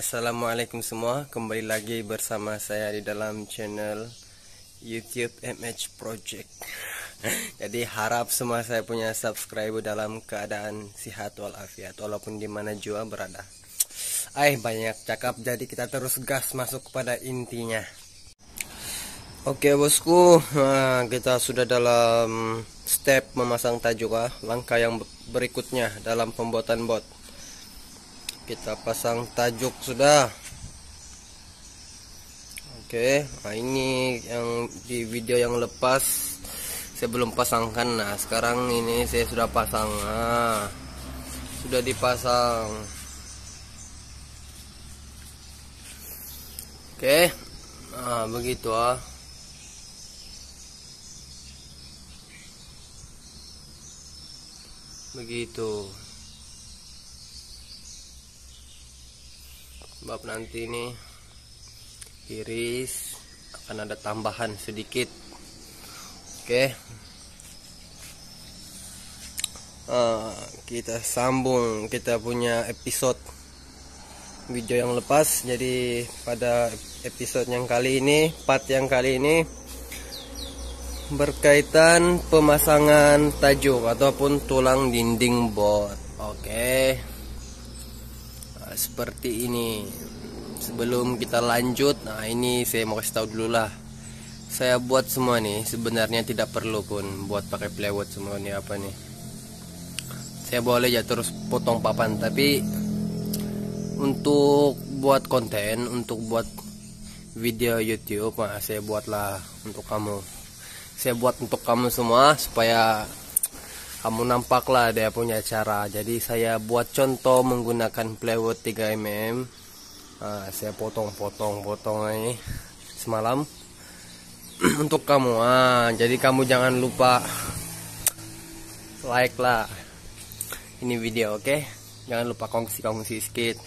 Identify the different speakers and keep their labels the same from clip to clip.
Speaker 1: Assalamualaikum semua, kembali lagi bersama saya di dalam channel YouTube MH Project. Jadi harap semua saya punya subscriber dalam keadaan sehat walafiat walaupun dimana jua berada. Banyak cakap, jadi kita terus gas masuk kepada intinya. Oke bosku, kita sudah dalam step memasang tajuk. Langkah yang berikutnya dalam pembuatan bot, kita pasang tajuk sudah. Oke, ini yang di video yang lepas saya belum pasangkan. Nah sekarang ini saya sudah pasang. Sudah dipasang. Oke, begitu begitu. Sebab nanti ini iris akan ada tambahan sedikit. Oke, kita sambung kita punya episode video yang lepas. Jadi pada episode yang kali ini, part yang kali ini berkaitan pemasangan tajuk ataupun tulang dinding bot. Oke, seperti ini. Sebelum kita lanjut, ini saya mau kasih tahu dulu lah. Saya buat semua nih, sebenarnya tidak perlu pun buat pakai plywood semua nih. Apa nih, saya boleh ya terus potong papan, tapi untuk buat konten, untuk buat video YouTube, saya buatlah untuk kamu. Saya buat untuk kamu semua supaya kamu nampaklah dia punya cara. Jadi saya buat contoh menggunakan plywood 3 mm. Saya potong ini semalam untuk kamu. Jadi kamu jangan lupa like lah ini video, oke? Jangan lupa kongsi sedikit.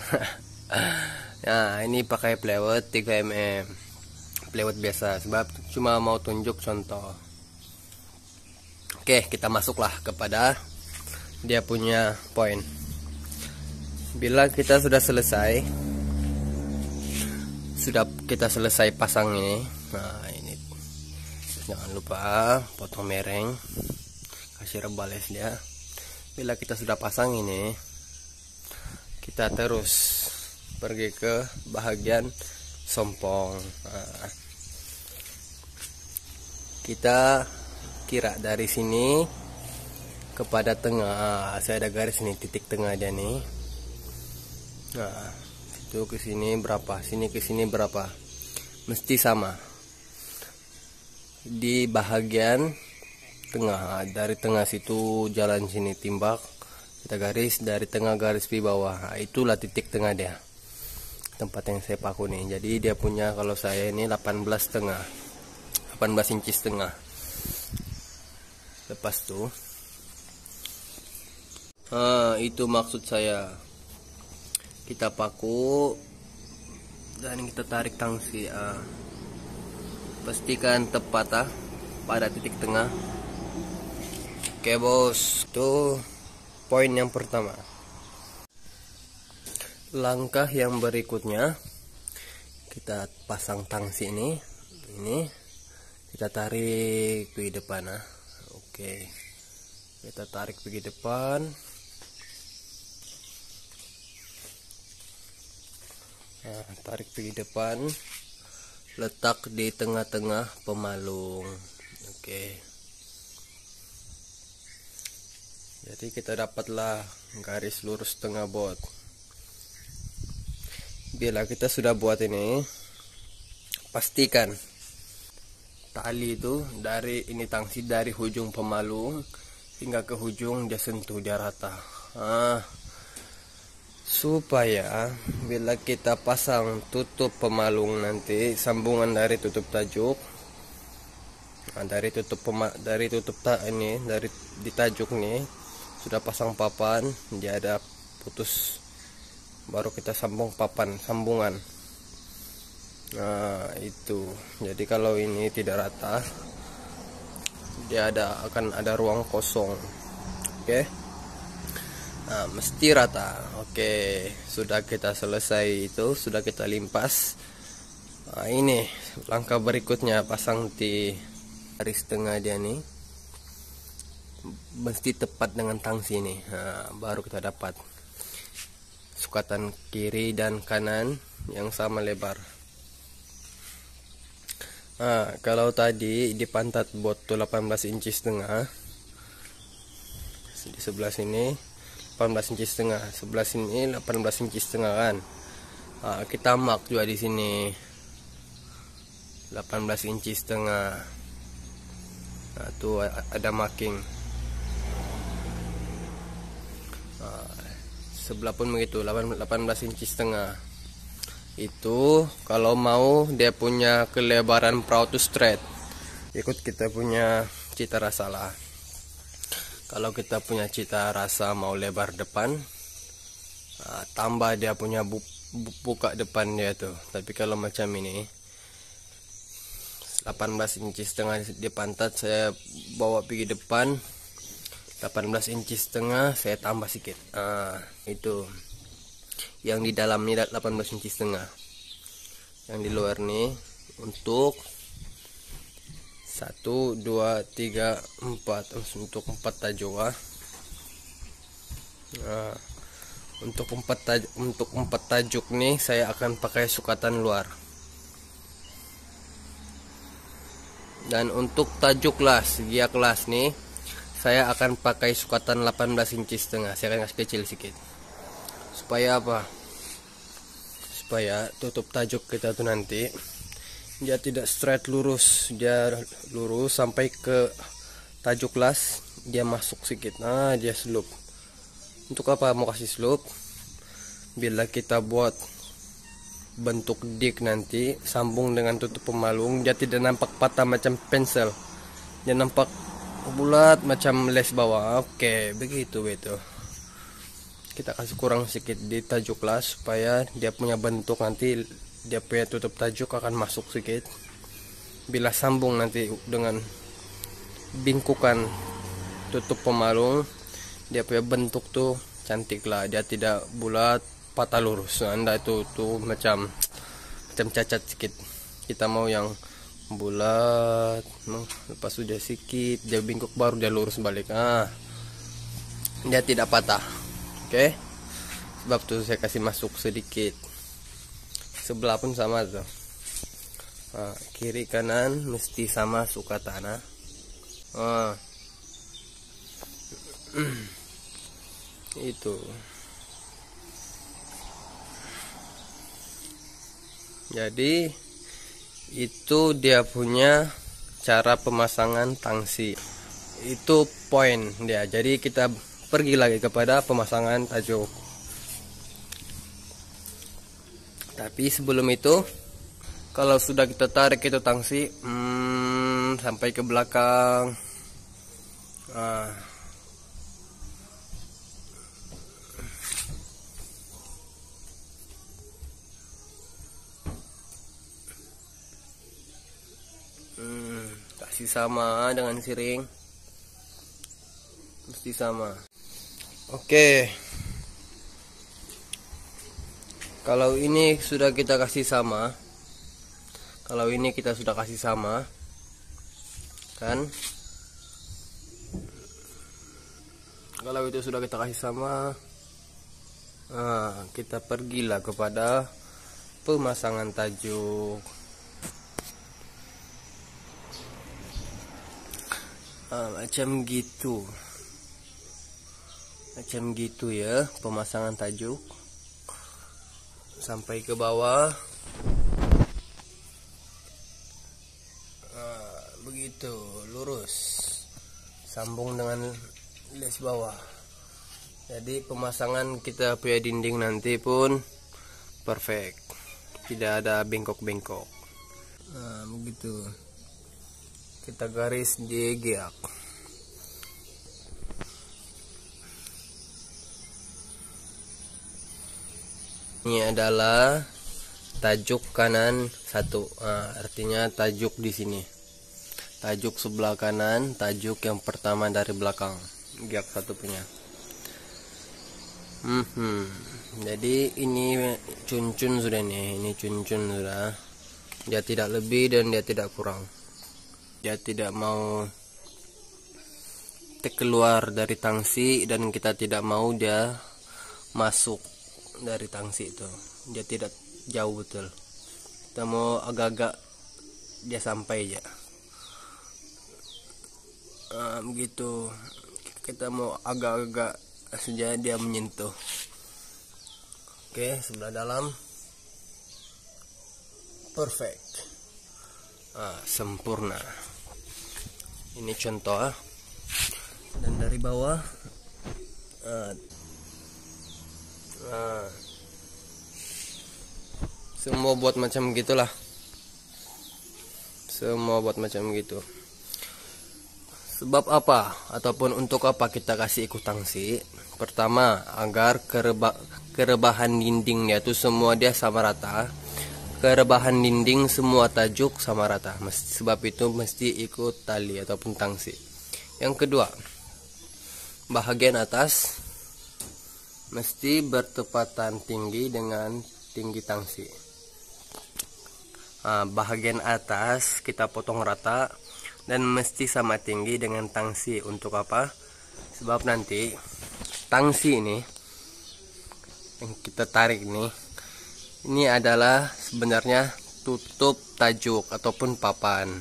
Speaker 1: Nah ini pakai plywood 3 mm, plywood biasa, sebab cuma mau tunjuk contoh. Oke, kita masuklah kepada dia punya poin. Bila kita sudah selesai, pasang ini. Ini jangan lupa potong mereng, kasih rebales dia. Bila kita sudah pasang ini, kita terus pergi ke bahagian sompong. Kita kira dari sini kepada tengah. Saya ada garis nih, titik tengah dia nih. Itu ke sini berapa, sini ke sini berapa, mesti sama di bahagian tengah. Dari tengah situ jalan sini timbak, kita garis dari tengah, garis di bawah. Itulah titik tengah dia, tempat yang saya paku nih. Jadi dia punya, kalau saya ini 18 inci setengah. Lepas tuh, itu maksud saya. Kita paku dan kita tarik tangsi. Pastikan tepat pada titik tengah. Oke bos, itu poin yang pertama. Langkah yang berikutnya, kita pasang tangsi ini kita tarik ke depan. Oke, kita tarik pergi depan. Tarik pergi depan, letak di tengah-tengah pemalung. Oke, jadi kita dapatlah garis lurus tengah bot. Bila kita sudah buat ini, pastikan tali itu dari ini tangsi, dari ujung pemalung hingga ke ujung dia sentuh, dia rata. Supaya bila kita pasang tutup pemalung nanti, sambungan dari tutup tajuk, dari di tajuk nih sudah pasang papan, dia ada putus, baru kita sambung papan sambungan. Itu. Jadi kalau ini tidak rata, dia akan ada ruang kosong. Oke. Nah, mesti rata. Oke, sudah kita selesai itu, sudah kita limpas. Nah, ini langkah berikutnya, pasang di garis tengah dia nih. Mesti tepat dengan tangsi nih. Nah, baru kita dapat sukatan kiri dan kanan yang sama lebar. Nah, kalau tadi di pantat bot tuh 18 inci setengah, di sebelah sini 18 inci setengah, sebelah sini 18 inci setengah kan. Nah, kita mark juga di sini 18 inci setengah. Nah, tuh ada marking. Nah, sebelah pun begitu, 18 inci setengah. Itu kalau mau dia punya kelebaran proud to straight, ikut kita punya cita rasa lah. Kalau kita punya cita rasa mau lebar depan, tambah dia punya buka depan dia tuh. Tapi kalau macam ini 18 inci setengah di pantat, saya bawa pergi depan 18 inci setengah, saya tambah sedikit. Itu yang di dalam ini 18 inci setengah, yang di luar nih untuk 1, 2, 3, 4 untuk 4 tajuk. Nah, untuk 4 tajuk nih saya akan pakai sukatan luar. Dan untuk tajuk las, gia kelas nih saya akan pakai sukatan 18 inci setengah. Saya akan kasih kecil sedikit. Supaya apa? Supaya tutup tajuk kita tuh nanti dia tidak straight lurus, dia lurus sampai ke tajuk las, dia masuk sedikit. Nah, dia slope. Untuk apa mau kasih slope? Bila kita buat bentuk dik nanti sambung dengan tutup pemalung, dia tidak nampak patah macam pensel, dia nampak bulat macam les bawah. Oke, begitu. Kita kasih kurang sedikit di tajuk las supaya dia punya bentuk nanti, dia punya tutup tajuk akan masuk sedikit. Bila sambung nanti dengan bingkukan tutup pemalung, dia punya bentuk tuh cantik lah, dia tidak bulat patah lurus. Anda itu tuh macam cacat sedikit. Kita mau yang bulat, lepas sudah sedikit dia bingkuk baru dia lurus balik. Dia tidak patah. Oke, sebab tuh saya kasih masuk sedikit. Sebelah pun sama tuh. Kiri kanan mesti sama sukatan. Itu. Jadi itu dia punya cara pemasangan tangsi. Itu poin dia. Jadi kita pergi lagi kepada pemasangan tajuk. Tapi sebelum itu, kalau sudah kita tarik itu tangsi sampai ke belakang, kasih sama dengan siring, mesti sama. Oke. Kalau ini sudah kita kasih sama, kalau ini kita sudah kasih sama, kan? Kalau itu sudah kita kasih sama, kita pergilah kepada pemasangan tajuk. Macam gitu ya pemasangan tajuk. Sampai ke bawah, begitu lurus, sambung dengan les bawah. Jadi pemasangan kita punya dinding nanti pun perfect, tidak ada bengkok-bengkok. Begitu kita garis di geak. Ini adalah tajuk kanan 1. Artinya tajuk di sini. Tajuk sebelah kanan, tajuk yang pertama dari belakang. Giak 1 punya. Jadi ini cuncun sudah nih, ini cuncun sudah. Dia tidak lebih dan dia tidak kurang. Dia tidak mau keluar dari tangsi dan kita tidak mau dia masuk dari tangsi itu. Dia tidak jauh betul. Kita mau agak-agak dia sampai ya. Begitu. Kita mau agak-agak saja dia menyentuh. Oke, sebelah dalam perfect, sempurna. Ini contoh. Dan dari bawah semua buat macam gitulah. Semua buat macam gitu. Sebab apa ataupun untuk apa kita kasih ikut tangsi? Pertama, agar kerebahan dindingnya itu semua dia sama rata. Kerebahan dinding semua tajuk sama rata. Sebab itu mesti ikut tali ataupun tangsi. Yang kedua, bahagian atas mesti bertepatan tinggi dengan tinggi tangsi. Bahagian atas kita potong rata dan mesti sama tinggi dengan tangsi. Untuk apa? Sebab nanti tangsi ini yang kita tarik ini adalah sebenarnya tutup tajuk ataupun papan.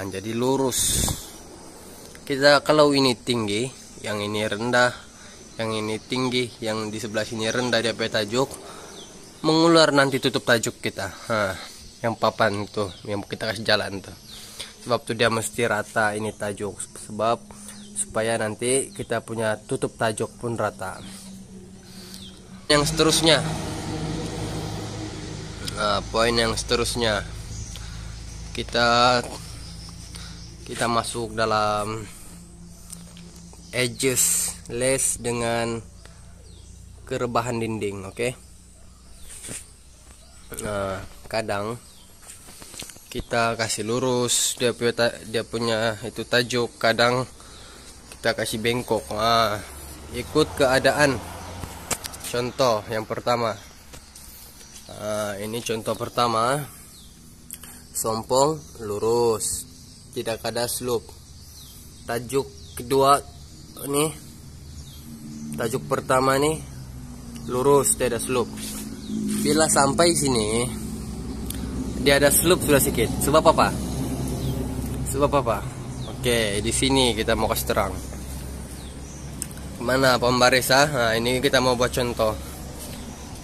Speaker 1: Jadi lurus. Kita kalau ini tinggi, yang ini rendah, yang ini tinggi, yang di sebelah sini rendah dia punya tajuk, mengular nanti tutup tajuk kita. Yang papan itu yang kita kasih jalan tuh. Sebab tuh dia mesti rata ini tajuk. Sebab supaya nanti kita punya tutup tajuk pun rata. Yang seterusnya, poin yang seterusnya kita masuk dalam edges lace dengan kerebahan dinding. Oke. Kadang kita kasih lurus dia punya itu tajuk, kadang kita kasih bengkok. Ikut keadaan. Contoh yang pertama, ini contoh pertama, sompong lurus, tidak ada slope. Tajuk kedua nih, tajuk pertama nih lurus, tidak ada slope. Bila sampai sini dia ada slope sudah sedikit. Sebab apa? Sebab apa? Oke, di sini kita mau kasih terang. Mana pembaris? Ini kita mau buat contoh.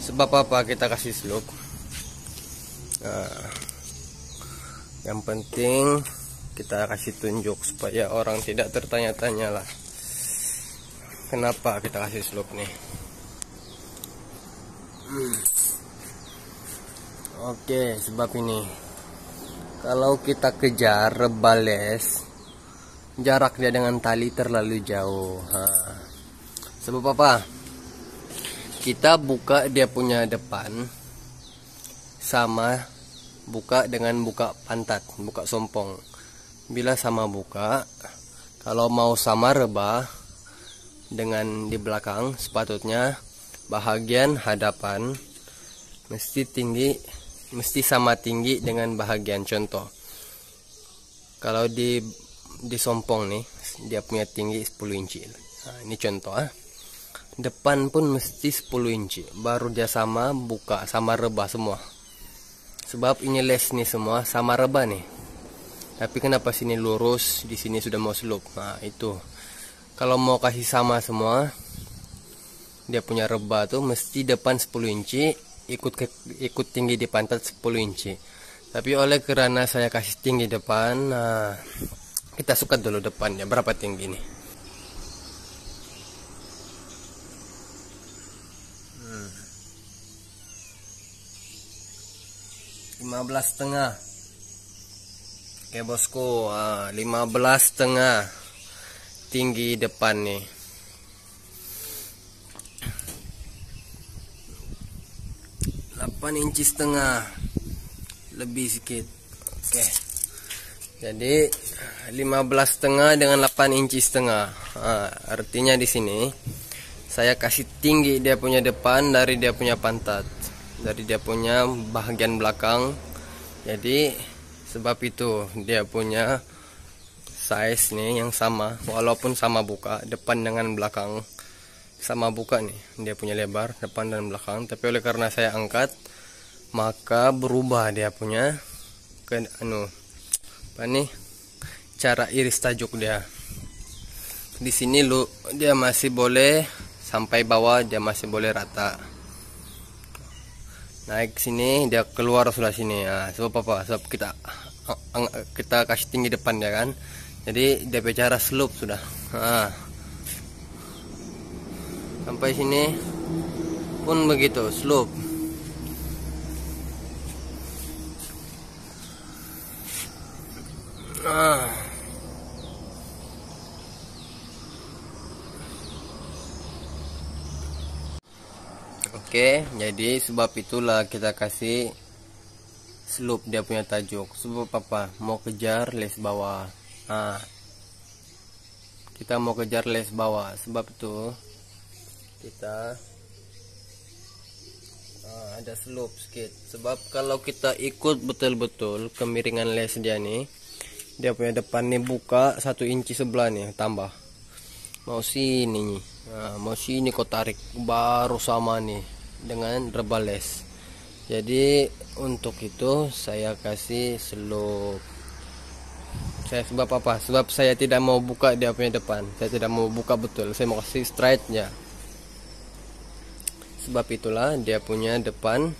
Speaker 1: Sebab apa kita kasih slope? Yang penting kita kasih tunjuk supaya orang tidak tertanya-tanya lah. Kenapa kita kasih slope nih? Oke, sebab ini kalau kita kejar rebales, jarak dia dengan tali terlalu jauh. Sebab apa? Kita buka dia punya depan sama buka dengan buka pantat, buka sompong. Bila sama buka, kalau mau sama rebah dengan di belakang, sepatutnya bahagian hadapan mesti tinggi, mesti sama tinggi dengan bahagian contoh. Kalau di sompong nih, dia punya tinggi 10 inci. Ini contoh. Depan pun mesti 10 inci, baru dia sama buka, sama rebah semua. Sebab ini les nih semua sama rebah nih. Tapi kenapa sini lurus, di sini sudah mau slope? Itu. Kalau mau kasih sama semua, dia punya rebah tuh mesti depan 10 inci, ikut tinggi di pantat 10 inci. Tapi oleh karena saya kasih tinggi depan, kita suka dulu depannya berapa tinggi nih. 15,5. Oke bosku, 15,5 tinggi depan nih. Inci setengah lebih sedikit. Oke. Jadi 15,5 dengan 8 inci setengah. Artinya di sini saya kasih tinggi dia punya depan dari dia punya pantat, dari dia punya bagian belakang. Jadi sebab itu dia punya size nih yang sama, walaupun sama buka depan dengan belakang sama buka nih, dia punya lebar depan dan belakang. Tapi oleh karena saya angkat, maka berubah dia punya ke apa nih, cara iris tajuk dia. Di sini dia masih boleh sampai bawah, dia masih boleh rata. Naik sini dia keluar sudah sini. Nah, sebab apa? Sebab kita kasih tinggi depan ya kan. Jadi dia bicara slope sudah. Nah, sampai sini pun begitu slope. Nah, oke, jadi sebab itulah kita kasih slope dia punya tajuk. Sebab apa? Mau kejar les bawah. Nah, kita mau kejar les bawah, sebab itu kita ada slope sedikit. Sebab kalau kita ikut betul-betul kemiringan les dia nih, dia punya depan nih buka 1 inci sebelah nih tambah. Mau sini, mau sini kau tarik baru sama nih dengan rebal les. Jadi untuk itu saya kasih slope. Sebab apa? Sebab saya tidak mau buka dia punya depan. Saya tidak mau buka betul. Saya mau kasih straight ya. Sebab itulah dia punya depan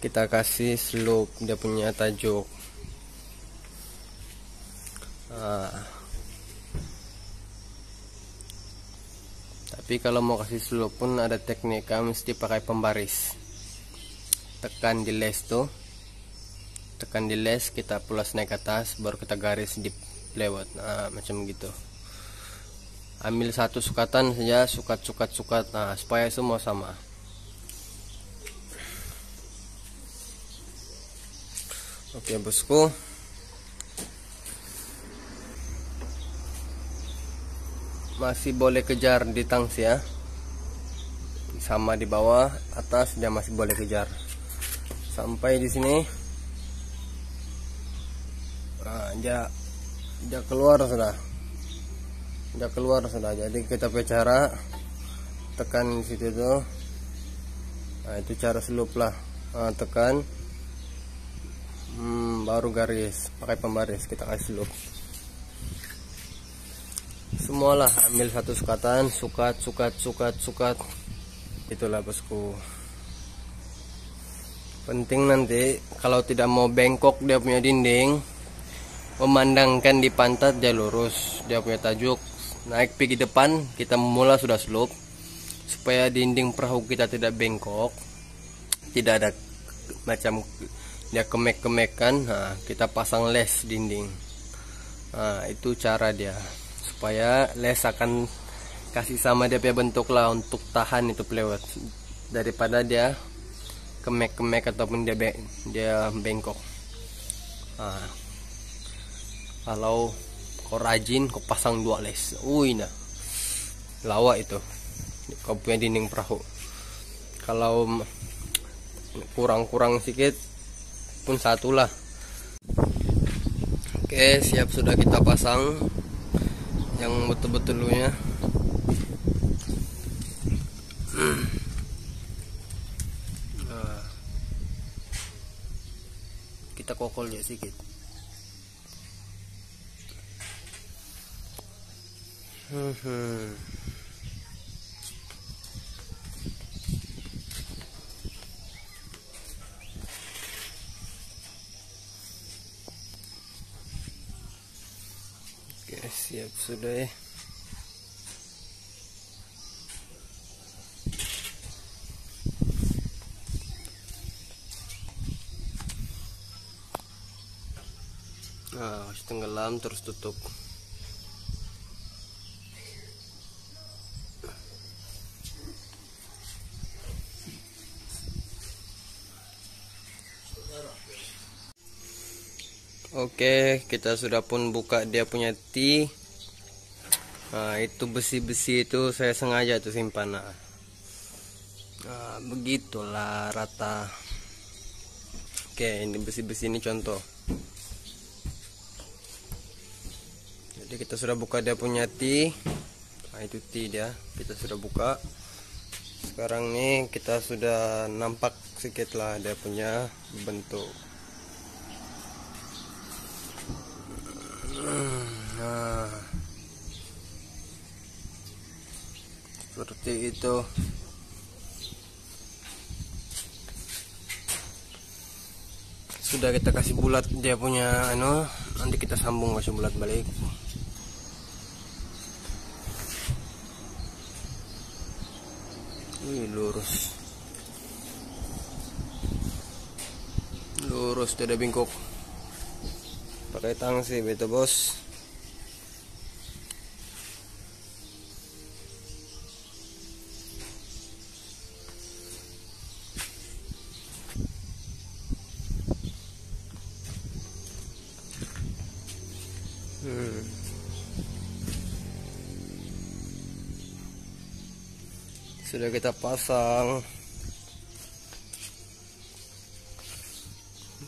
Speaker 1: kita kasih slope dia punya tajuk. Tapi kalau mau kasih slope pun ada tekniknya, mesti pakai pembaris. Tekan di les tuh. Tekan di les, kita pulas naik ke atas, baru kita garis di lewat. Nah, macam gitu. Ambil 1 sukatan saja, sukat. Nah, supaya semua sama. Oke, bosku. Masih boleh kejar di tangs ya. Sama di bawah, atas dia masih boleh kejar. Sampai di sini. Nah, dia keluar sudah. Jadi kita bicara tekan di situ tuh. Nah, itu cara slope lah. Nah, tekan. Baru garis, pakai pembaris kita kasih slope. Semualah ambil 1 sukatan, sukat. Itulah bosku. Penting nanti kalau tidak mau bengkok dia punya dinding, memandangkan di pantat dia lurus, dia punya tajuk. Naik pergi depan, kita memula sudah slope, supaya dinding perahu kita tidak bengkok, tidak ada macam dia kemek-kemekan. Nah, kita pasang les dinding. Nah, itu cara dia, supaya les akan kasih sama dia punya bentuk lah untuk tahan itu pelewat, daripada dia kemek-kemek ataupun dia bengkok. Nah, kalau kau rajin kau pasang 2 les, nah lawak itu kau punya dinding perahu. Kalau kurang sedikit pun 1 lah. Oke, siap sudah kita pasang yang betul-betul dulunya. Kita kokol ya sedikit. Oke, siap sudah ya. Nah, tenggelam terus tutup. Oke, kita sudah pun buka dia punya T. Nah, itu besi-besi itu saya sengaja tuh simpan. Nah, begitulah rata. Oke, ini besi-besi ini contoh. Jadi kita sudah buka dia punya T. Nah, itu T dia. Kita sudah buka. Sekarang nih kita sudah nampak sedikit lah dia punya bentuk. Nah, seperti itu. Sudah kita kasih bulat dia punya nanti kita sambung kasih bulat balik. Lurus. Lurus tidak bengkok. Pakai tangsi beta bos. Sudah kita pasang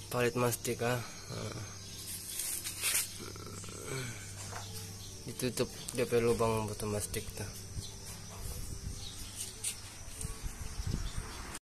Speaker 1: palit mastik ditutup dia lubang botol mastik tuh.